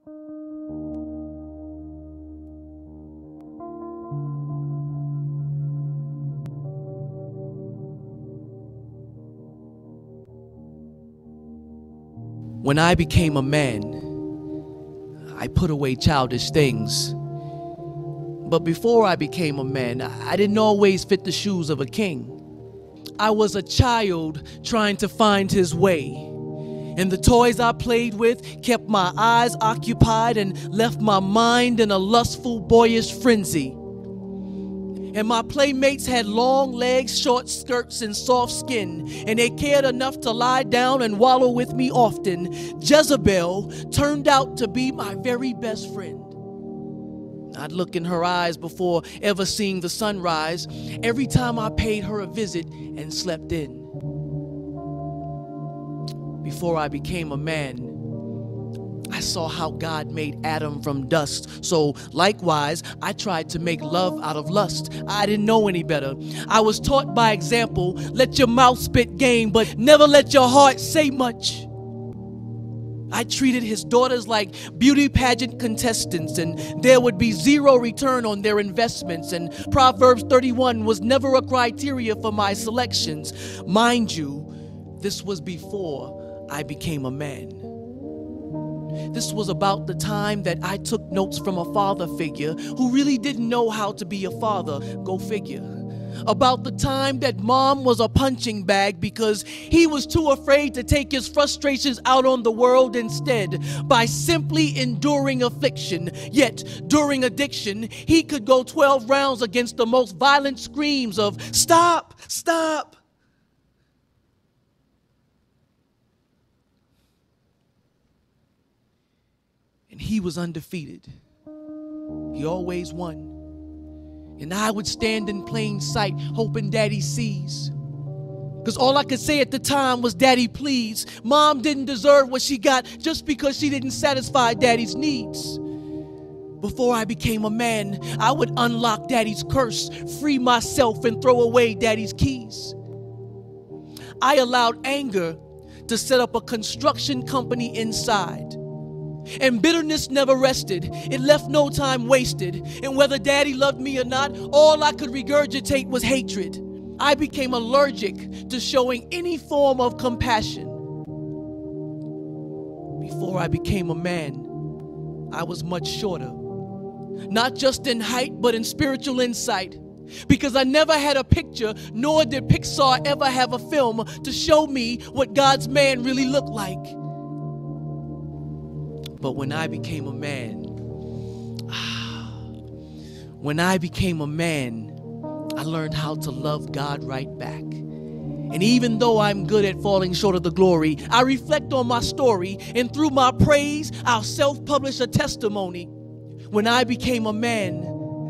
When I became a man, I put away childish things. But before I became a man, I didn't always fit the shoes of a king. I was a child trying to find his way. And the toys I played with kept my eyes occupied and left my mind in a lustful, boyish frenzy. And my playmates had long legs, short skirts, and soft skin, and they cared enough to lie down and wallow with me often. Jezebel turned out to be my very best friend. I'd look in her eyes before ever seeing the sunrise, every time I paid her a visit and slept in. Before I became a man, I saw how God made Adam from dust. So likewise, I tried to make love out of lust. I didn't know any better. I was taught by example, let your mouth spit game, but never let your heart say much. I treated his daughters like beauty pageant contestants, and there would be zero return on their investments, and Proverbs 31 was never a criteria for my selections. Mind you, this was before I became a man. This was about the time that I took notes from a father figure who really didn't know how to be a father. Go figure. About the time that mom was a punching bag because he was too afraid to take his frustrations out on the world instead by simply enduring affliction. Yet, during addiction, he could go 12 rounds against the most violent screams of, "Stop! Stop!" And he was undefeated. He always won. And I would stand in plain sight, hoping Daddy sees. Because all I could say at the time was, "Daddy, please." Mom didn't deserve what she got just because she didn't satisfy Daddy's needs. Before I became a man, I would unlock Daddy's curse, free myself, and throw away Daddy's keys. I allowed anger to set up a construction company inside. And bitterness never rested. It left no time wasted. And whether Daddy loved me or not, all I could regurgitate was hatred. I became allergic to showing any form of compassion. Before I became a man, I was much shorter. Not just in height, but in spiritual insight. Because I never had a picture, nor did Pixar ever have a film to show me what God's man really looked like. But when I became a man, I learned how to love God right back. And even though I'm good at falling short of the glory, I reflect on my story, and through my praise, I'll self-publish a testimony. When I became a man,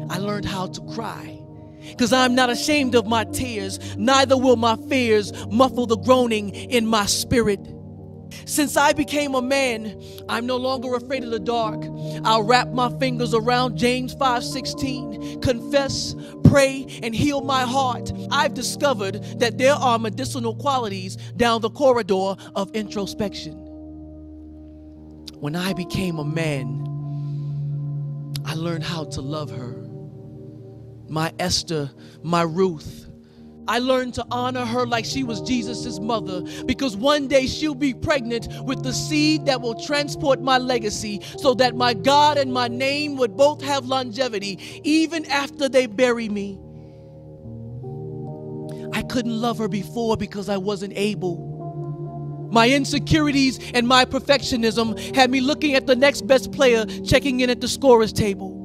I learned how to cry. Because I'm not ashamed of my tears, neither will my fears muffle the groaning in my spirit. Since I became a man, I'm no longer afraid of the dark. I'll wrap my fingers around James 5:16, confess, pray, and heal my heart. I've discovered that there are medicinal qualities down the corridor of introspection. When I became a man, I learned how to love her. My Esther, my Ruth. I learned to honor her like she was Jesus' mother, because one day she'll be pregnant with the seed that will transport my legacy, so that my God and my name would both have longevity even after they bury me. I couldn't love her before because I wasn't able. My insecurities and my perfectionism had me looking at the next best player checking in at the scorer's table.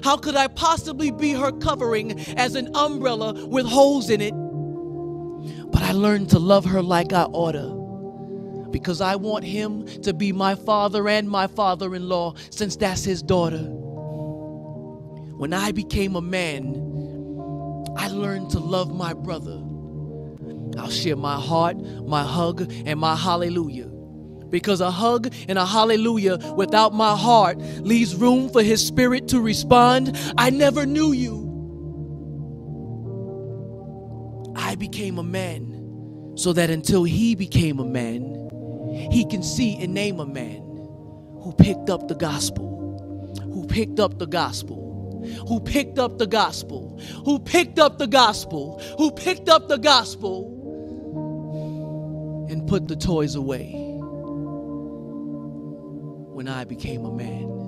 How could I possibly be her covering as an umbrella with holes in it? But I learned to love her like I oughta, because I want him to be my father and my father-in-law, since that's his daughter. When I became a man, I learned to love my brother. I'll share my heart, my hug, and my hallelujah. Because a hug and a hallelujah without my heart leaves room for his spirit to respond, "I never knew you." I became a man so that until he became a man, he can see and name a man who picked up the gospel, who picked up the gospel, who picked up the gospel, who picked up the gospel, who picked up the gospel, and put the toys away when I became a man.